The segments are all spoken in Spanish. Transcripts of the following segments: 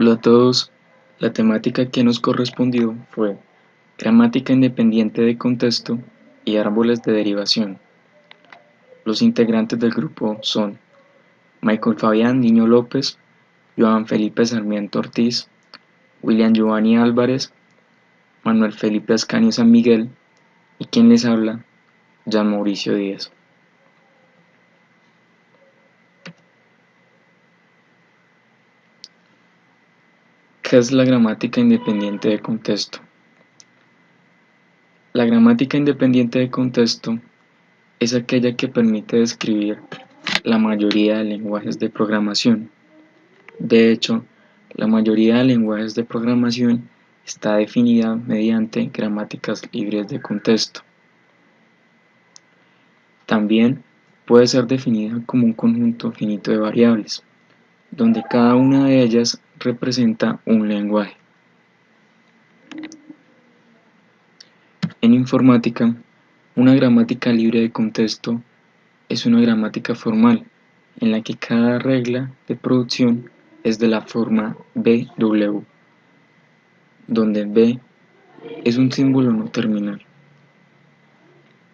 Hola a todos, la temática que nos correspondió fue gramática independiente de contexto y árboles de derivación. Los integrantes del grupo son Michael Fabián Niño López, Joan Felipe Sarmiento Ortiz, William Giovanni Álvarez, Manuel Felipe Ascanio San Miguel y quien les habla, Jan Mauricio Díaz. ¿Qué es la gramática independiente de contexto? La gramática independiente de contexto es aquella que permite describir la mayoría de lenguajes de programación. De hecho, la mayoría de lenguajes de programación está definida mediante gramáticas libres de contexto. También puede ser definida como un conjunto finito de variables, donde cada una de ellas representa un lenguaje. En informática, una gramática libre de contexto es una gramática formal en la que cada regla de producción es de la forma BW, donde B es un símbolo no terminal.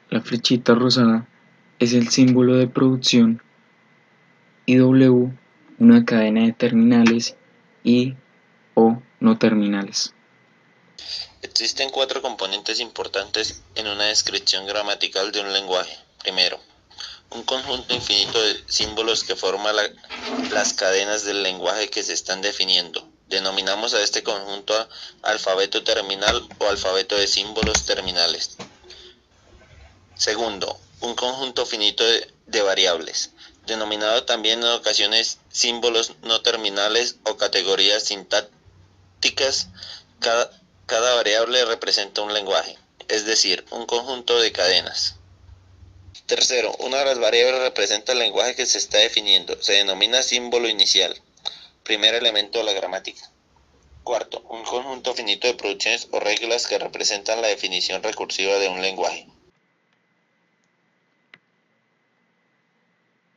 La flechita rosada es el símbolo de producción y W una cadena de terminales y o no terminales. Existen cuatro componentes importantes en una descripción gramatical de un lenguaje. Primero, un conjunto infinito de símbolos que forma las cadenas del lenguaje que se están definiendo. Denominamos a este conjunto alfabeto terminal o alfabeto de símbolos terminales. Segundo, un conjunto finito de variables, denominado también en ocasiones símbolos no terminales o categorías sintácticas. Cada variable representa un lenguaje, es decir, un conjunto de cadenas. Tercero, una de las variables representa el lenguaje que se está definiendo. Se denomina símbolo inicial, primer elemento de la gramática. Cuarto, un conjunto finito de producciones o reglas que representan la definición recursiva de un lenguaje.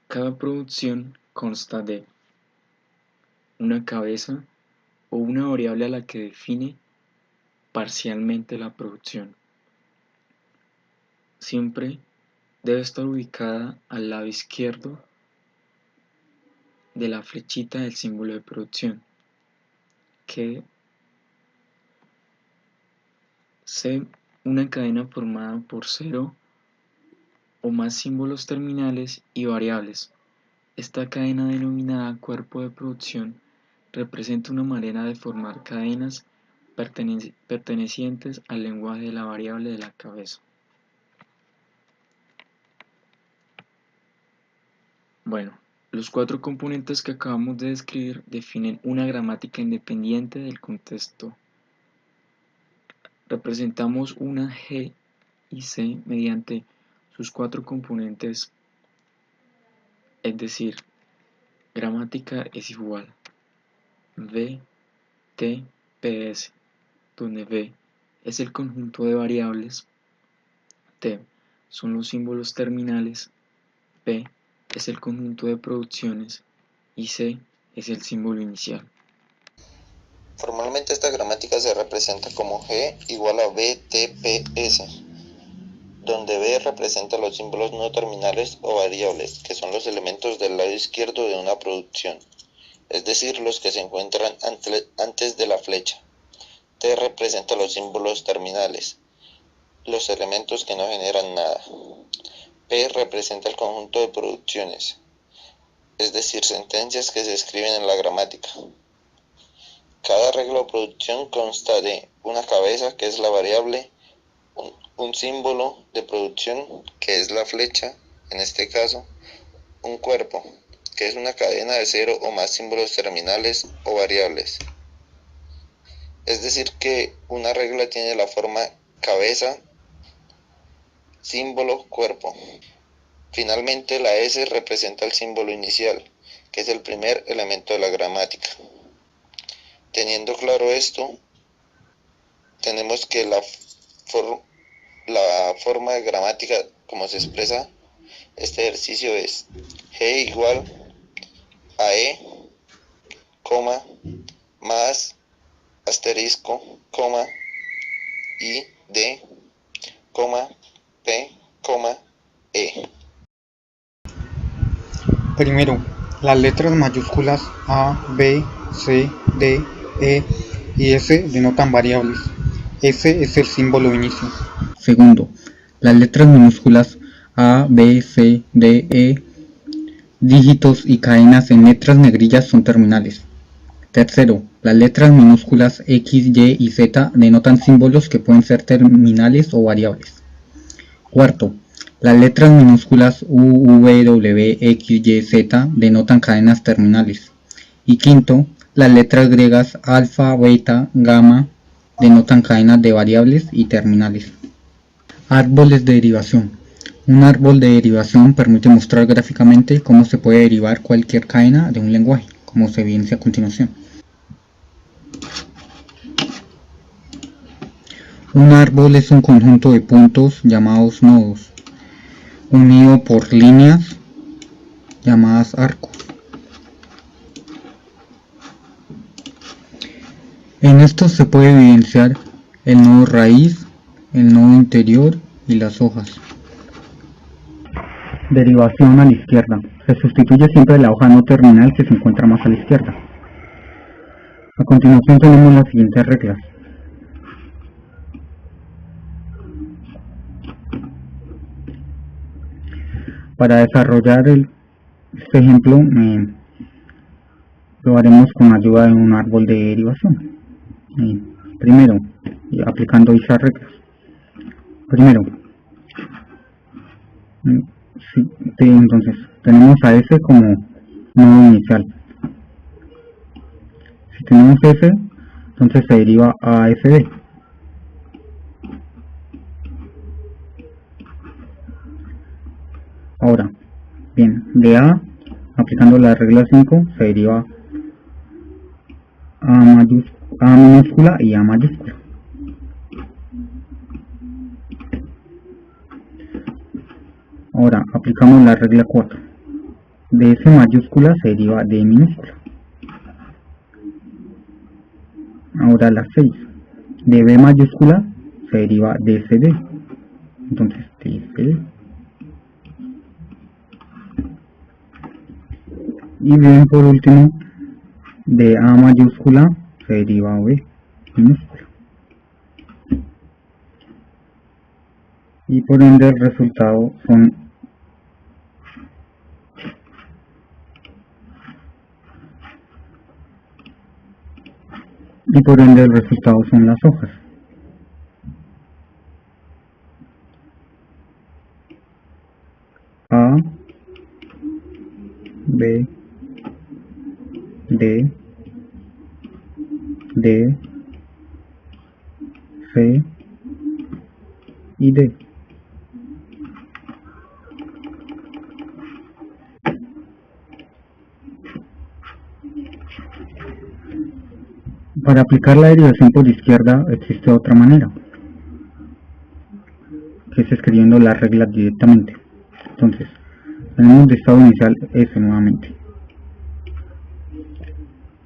Cada producción consta de una cabeza o una variable a la que define parcialmente la producción. Siempre debe estar ubicada al lado izquierdo de la flechita del símbolo de producción, que es una cadena formada por cero o más símbolos terminales y variables. Esta cadena denominada cuerpo de producción representa una manera de formar cadenas pertenecientes al lenguaje de la variable de la cabeza. Bueno, los cuatro componentes que acabamos de describir definen una gramática independiente del contexto. Representamos una G y C mediante sus cuatro componentes, es decir, gramática es igual V, T, PS, donde V es el conjunto de variables, T son los símbolos terminales, P es el conjunto de producciones y C es el símbolo inicial. Formalmente esta gramática se representa como G igual a BTPS, donde B representa los símbolos no terminales o variables, que son los elementos del lado izquierdo de una producción, es decir, los que se encuentran antes de la flecha. T representa los símbolos terminales, los elementos que no generan nada. P representa el conjunto de producciones, es decir, sentencias que se escriben en la gramática. Cada regla o producción consta de una cabeza, que es la variable, un símbolo de producción, que es la flecha, en este caso, un cuerpo, que es una cadena de cero o más símbolos terminales o variables. Es decir, que una regla tiene la forma cabeza, símbolo, cuerpo. Finalmente, la S representa el símbolo inicial, que es el primer elemento de la gramática. Teniendo claro esto, tenemos que la forma de gramática como se expresa este ejercicio es G igual a E, coma, más asterisco, coma, I, D, coma, P, coma, E. Primero, las letras mayúsculas A, B, C, D, E y S denotan variables. S es el símbolo de inicio. Segundo, las letras minúsculas A, B, C, D, E, dígitos y cadenas en letras negrillas son terminales. Tercero, las letras minúsculas X, Y y Z denotan símbolos que pueden ser terminales o variables. Cuarto, las letras minúsculas U, V, W, X, Y, Z denotan cadenas terminales. Y quinto, las letras griegas alfa, beta, gamma denotan cadenas de variables y terminales. Árboles de derivación. Un árbol de derivación permite mostrar gráficamente cómo se puede derivar cualquier cadena de un lenguaje, como se evidencia a continuación. Un árbol es un conjunto de puntos llamados nodos, unido por líneas llamadas arcos. En estos se puede evidenciar el nodo raíz, el nodo interior y las hojas. Derivación a la izquierda. Se sustituye siempre la hoja no terminal que se encuentra más a la izquierda. A continuación tenemos las siguientes reglas. Para desarrollar este ejemplo lo haremos con ayuda de un árbol de derivación. Primero, aplicando dichas reglas. Primero, entonces tenemos a S como nodo inicial. Si tenemos S, entonces se deriva a SD. Ahora, bien, de A, aplicando la regla 5, se deriva A minúscula y A mayúscula. Ahora, aplicamos la regla 4. De S mayúscula se deriva D minúscula. Ahora la 6. De B mayúscula se deriva DCD. Entonces, DCD. Y bien, por último, de A mayúscula se deriva B minúscula. Y por ende el resultado son las hojas. A, B, D, C y D. Para aplicar la derivación por izquierda existe otra manera, que es escribiendo las reglas directamente. Entonces, tenemos de estado inicial S nuevamente.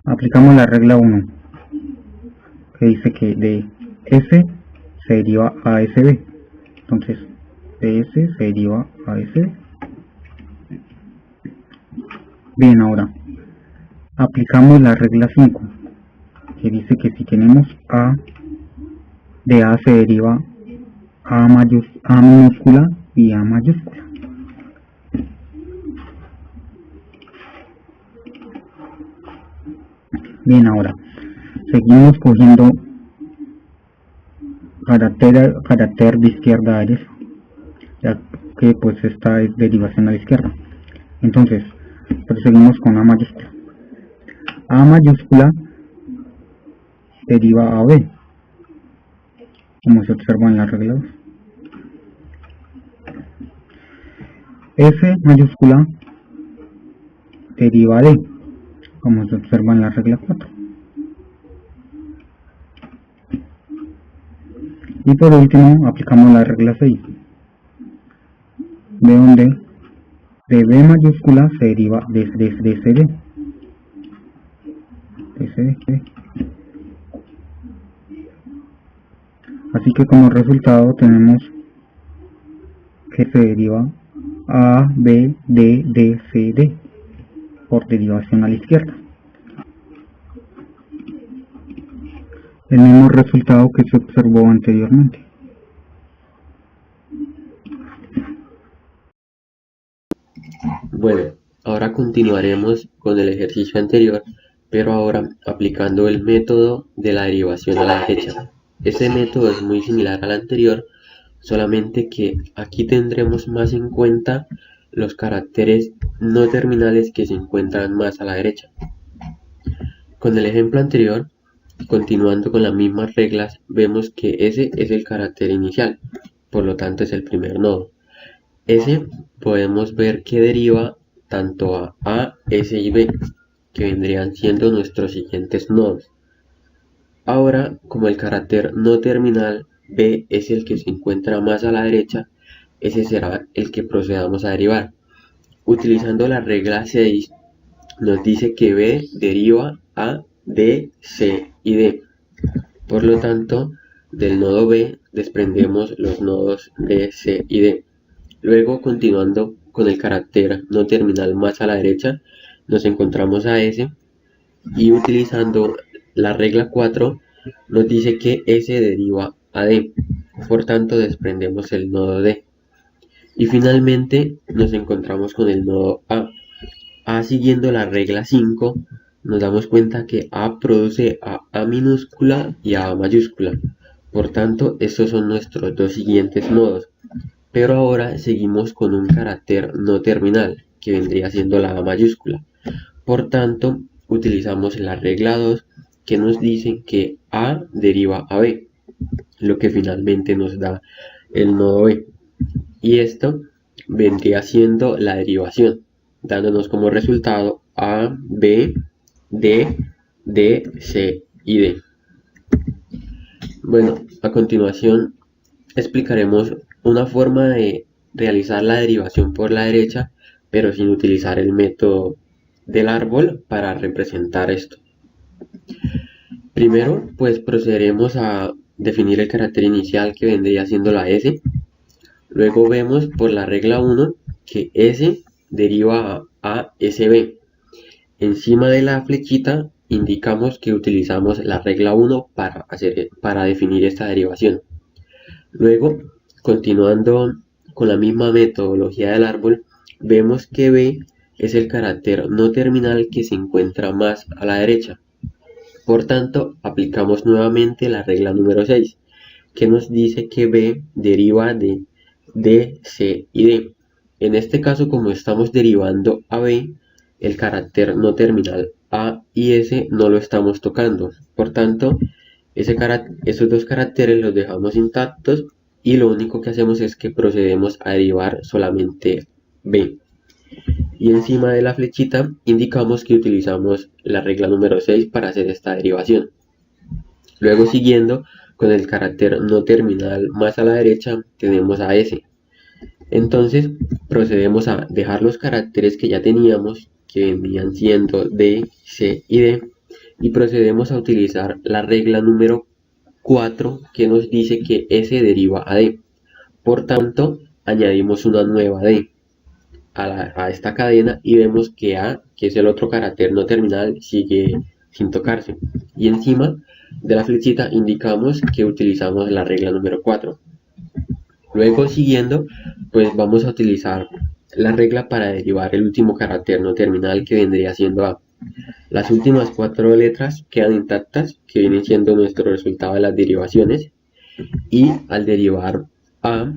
Aplicamos la regla 1, que dice que de S se deriva a SB. Entonces, de S se deriva a SB. Bien, ahora aplicamos la regla 5, que dice que si tenemos A, de A se deriva A minúscula y A mayúscula. Bien, ahora seguimos cogiendo carácter de izquierda a derecha, ya que pues esta es derivación a la izquierda. Entonces, proseguimos con A mayúscula. A mayúscula deriva a B, como se observa en la regla 2. S mayúscula deriva a D, como se observa en la regla 4. Y por último aplicamos la regla 6, de donde de B mayúscula se deriva de CD. Así que como resultado tenemos que se deriva A, B, D, D, C, D por derivación a la izquierda. El mismo resultado que se observó anteriormente. Bueno, ahora continuaremos con el ejercicio anterior, pero ahora aplicando el método de la derivación a la derecha. Este método es muy similar al anterior, solamente que aquí tendremos más en cuenta los caracteres no terminales que se encuentran más a la derecha. Con el ejemplo anterior, continuando con las mismas reglas, vemos que ese es el carácter inicial, por lo tanto es el primer nodo. Ese podemos ver que deriva tanto a S y B, que vendrían siendo nuestros siguientes nodos. Ahora, como el carácter no terminal B es el que se encuentra más a la derecha, ese será el que procedamos a derivar. Utilizando la regla 6, nos dice que B deriva a D, C y D. Por lo tanto, del nodo B desprendemos los nodos D, C y D. Luego, continuando con el carácter no terminal más a la derecha, nos encontramos a S y utilizando la regla 4 nos dice que S deriva a D, por tanto desprendemos el nodo D. Y finalmente nos encontramos con el nodo A. A siguiendo la regla 5 nos damos cuenta que A produce a A minúscula y a A mayúscula. Por tanto, estos son nuestros dos siguientes nodos. Pero ahora seguimos con un carácter no terminal, que vendría siendo la A mayúscula. Por tanto, utilizamos la regla 2, que nos dice que A deriva a B, lo que finalmente nos da el nodo B. Y esto vendría siendo la derivación, dándonos como resultado A, B, D, D, C y D. Bueno, a continuación explicaremos una forma de realizar la derivación por la derecha, pero sin utilizar el método del árbol para representar esto. Primero, pues procederemos a definir el carácter inicial, que vendría siendo la S. Luego vemos por la regla 1 que S deriva a SB. Encima de la flechita indicamos que utilizamos la regla 1 para definir esta derivación. Luego, continuando con la misma metodología del árbol, vemos que B es el carácter no terminal que se encuentra más a la derecha. Por tanto, aplicamos nuevamente la regla número 6, que nos dice que B deriva de D, C y D. En este caso, como estamos derivando a B, el carácter no terminal A y S no lo estamos tocando. Por tanto, esos dos caracteres los dejamos intactos y lo único que hacemos es que procedemos a derivar solamente B. Y encima de la flechita indicamos que utilizamos la regla número 6 para hacer esta derivación. Luego, siguiendo con el carácter no terminal más a la derecha, tenemos a S. Entonces procedemos a dejar los caracteres que ya teníamos, que venían siendo D, C y D, y procedemos a utilizar la regla número 4, que nos dice que S deriva a D. Por tanto, añadimos una nueva D a esta cadena y vemos que A, que es el otro carácter no terminal, sigue sin tocarse. Y encima de la flechita indicamos que utilizamos la regla número 4. Luego, siguiendo, pues vamos a utilizar la regla para derivar el último carácter no terminal, que vendría siendo A. Las últimas 4 letras quedan intactas, que vienen siendo nuestro resultado de las derivaciones, y al derivar A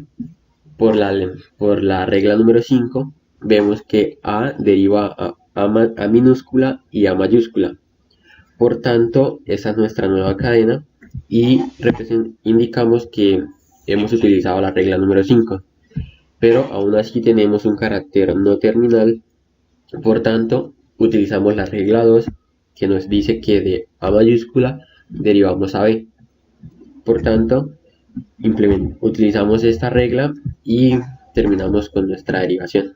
por la regla número 5, vemos que A deriva a minúscula y A mayúscula. Por tanto, esa es nuestra nueva cadena y indicamos que hemos utilizado la regla número 5. Pero aún así tenemos un carácter no terminal, por tanto utilizamos la regla 2, que nos dice que de A mayúscula derivamos a B. Por tanto, utilizamos esta regla y terminamos con nuestra derivación.